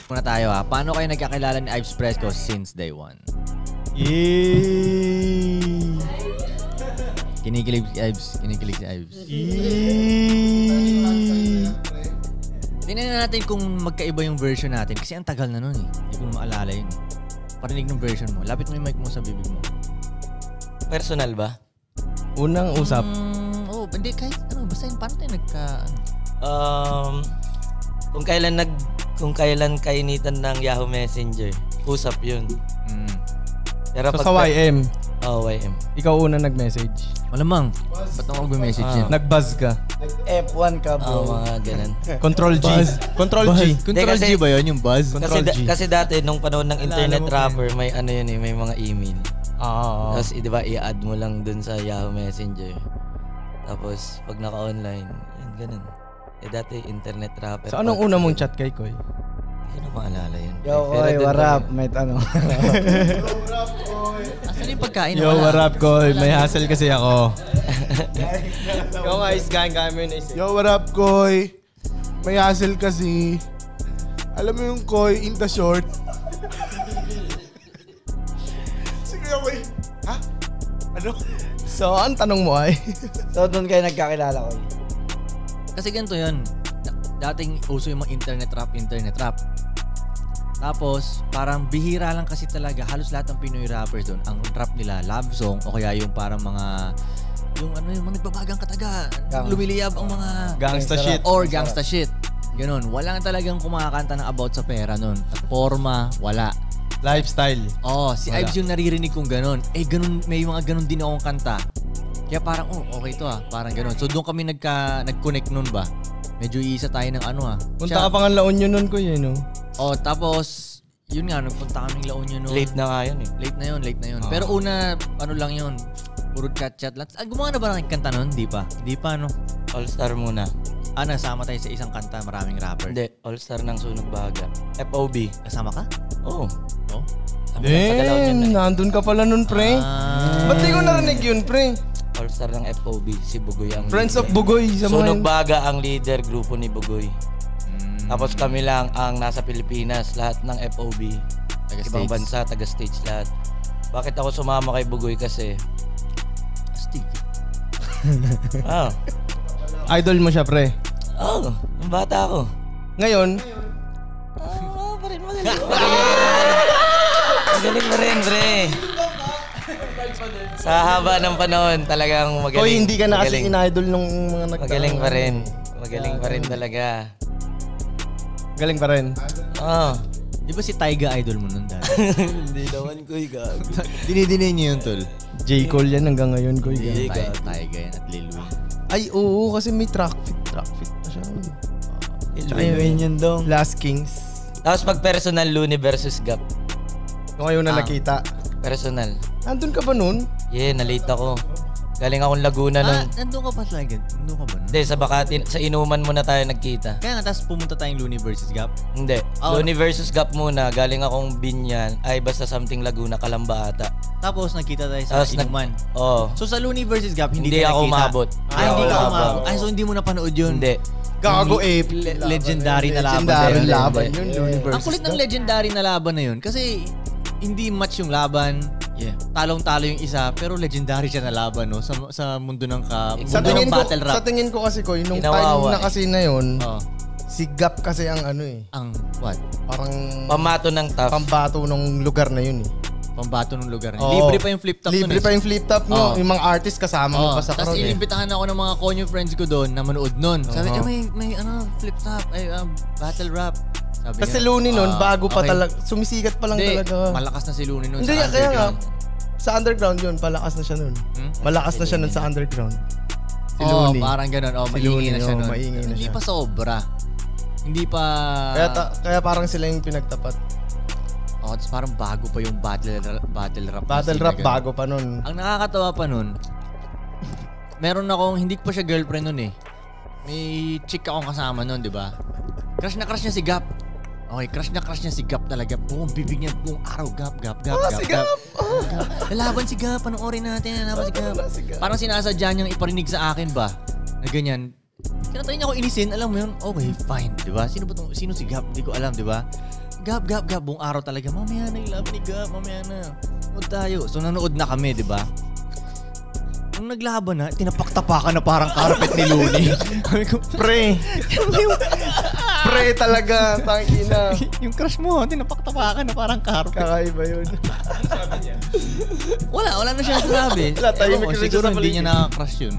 Muna tayo ha. Paano kayo nagkakilala ni Ives Fresco since day one? Yay! Kinikilig si Ives. Kinikilig si Ives. Tingnan natin kung magkaiba yung version natin. Kasi ang tagal na nun eh. Hindi ko maalala yun eh. Parinig ng version mo. Lapit mo yung mic mo sa bibig mo. Personal ba? Unang usap. Oo, hindi kahit ano. Basta yun, paano tayo nagka... Kung kailan kainitan ng Yahoo Messenger, usap yun. Pero so sa YM? Oo, YM. Ikaw una nag-message? Malamang. Ba't ako mag-message yan? Nag-buzz ka? F1 ka, bro. Oo, mga ganun. Control G. Control G. Control G ba yun? Yung buzz? Kasi dati, nung panahon ng internet wrapper, may ano yun eh, may mga email. Tapos, di ba, i-add mo lang dun sa Yahoo Messenger. Tapos, pag naka-online, yun, ganun. Eh, dati, internet wrapper. So, anong una mong chat kay Koy? Hindi ko na maalala yun. Yo, Koy, what up? May tanong. Asan yung pagkain? Yo, what up, Koy? May hassle kasi ako. Yo, guys, kain mo yun. Yo, what up, Koy? May hassle kasi. Alam mo yung Koy in the short? Sige, Koy. Ha? Ano? So, ang tanong mo ay? So, doon kayo nagkakilala, Koy? Kasi ganito yun. Dating uso yung mga internet rap. Tapos, parang bihira lang kasi talaga. Halos lahat ng Pinoy rappers doon, ang rap nila, love song, o kaya yung parang mga, yung mga nagbabagang kataga, lumiliyab ang mga Gangsta shit. Or gangsta shit. Ganon. Walang talagang kumakanta ng about sa pera nun. At forma, wala. Lifestyle. Si Ives yung naririnig kong ganon. Ganon, may mga ganon din akong kanta. Kaya parang, okay to parang ganon. So doon kami nag-connect nun ba? Medyo iisa tayo ng Punta ka pa nga La Union nun, Koy, no? Tapos, yun nga, nagpunta kaming La Union nun. Late na nga yun eh. Late na yun. Pero una, lang yun, puro chat-chat lang. Gumawa na ba ng kanta nun? Di pa, no? All-Star muna. Nasama tayo sa isang kanta, maraming rapper. Hindi, All-Star ng Sunog Baga. FOB. Kasama ka? Oo. Damn, nandun ka pala nun, pre. Ba't di ko narinig yun, pre? All-Star ng FOB, si Bugoy ang Friends leader. of Bugoy. Sunog Baga ang leader, grupo ni Bugoy. Tapos kami lang ang nasa Pilipinas, lahat ng FOB. Ibang bansa, taga-stage lahat. Bakit ako sumama kay Bugoy? Kasi Astig. Idol mo siya, pre. Ang bata ako. Ngayon, Magaling pa rin, pre. Sa haba ng panahon, talagang magaling. Koy, hindi ka na kasi in-idol nung mga Magaling pa rin. Magaling pa rin talaga. Galing pa rin. Di ba si Tyga idol mo nun dati? Hindi naman, Koy. Dinidinin niyo yun, tol. J. Cole yan hanggang ngayon, Koy. Tyga yan at Lil Wayne. Ay, oo, kasi may track fit pa siya. Tsaka yung yun daw. Last Kings. Tapos pag personal, Looney versus Gap. Kung ngayon na nakita. Personal. Andun ka ba nun? Yeah, nalate ako. Galing akong Laguna nun. Nandun ka ba talaga? Nandun ka ba nun? Hindi, sa Makati, sa inuman muna tayo nagkita. Kaya nga, tapos pumunta tayong Looney versus Gap. Hindi. Looney versus Gap muna. Galing akong Binyan. Ay, basta something Laguna, Kalamba ata. Tapos nagkita tayo sa inuman. So sa Looney versus Gap, hindi ako nakita. umabot. Hindi ka umabot. So hindi mo napanood yun? Hindi. Gago Legendary na laban. Legendary laban yun, Looney versus Ang kulit ng legendary na laban na yun. Kasi hindi match yung laban. Talong-talo yung isa, pero legendary siya na laban, no? Sa mundo ng battle rap. Sa tingin ko kasi, Koy, nung time na kasi na yun, si Gap kasi ang Ang what? Parang pambato ng tough. Pambato ng lugar na yun Pambato ng lugar niya. Libre pa yung flip top. Libre pa yung flip top mo. Yung mga artist kasama mo pa sa crowd. Tapos inimbitahan ako ng mga konyo friends ko doon na manood nun. Sabi, may flip top, battle rap. Kasi Looney nun, bago pa talaga, sumisikat pa lang talaga. Malakas na si Looney nun. Hindi, kaya nga, sa underground yun, palakas na siya nun. Malakas na siya nun sa underground. Si Looney. Parang ganun. Maingay na siya nun. Hindi pa sobra. Hindi pa... Kaya parang sila yung pinagtapat. Tapos parang bago pa yung battle rap. Battle rap, bago pa nun. Ang nakakatawa pa nun, meron akong, hindi ko pa siya girlfriend nun eh. May chick akong kasama nun, di ba? Crush na crush niya si Gap. Okay, crush niya si Gap talaga. Buong bibig niya, buong araw, Gap. Si Gap! Lalaban si Gap, panoorin natin, lalaban si Gap. Parang sinasadya niyang iparinig sa akin ba? Na ganyan. Tinatry niya ako inisin, alam mo yun, okay, fine, di ba? Sino si Gap? Hindi ko alam, di ba? Gab. Buong araw talaga. Mamaya na yung love ni Gab. Mamaya na. Nood tayo. So, nanood na kami, di ba? Nung naglaban na, tinapak-tapakan na parang carpet ni Looney. Sabi ko, Pre talaga, tangina. yung crush mo, tinapak-tapakan na parang carpet. Kakaiba yun. Wala na siya sabi. Wala, tahimik Ewan ko, na siya siguro sa hindi paligid. niya nakaka-crush yun.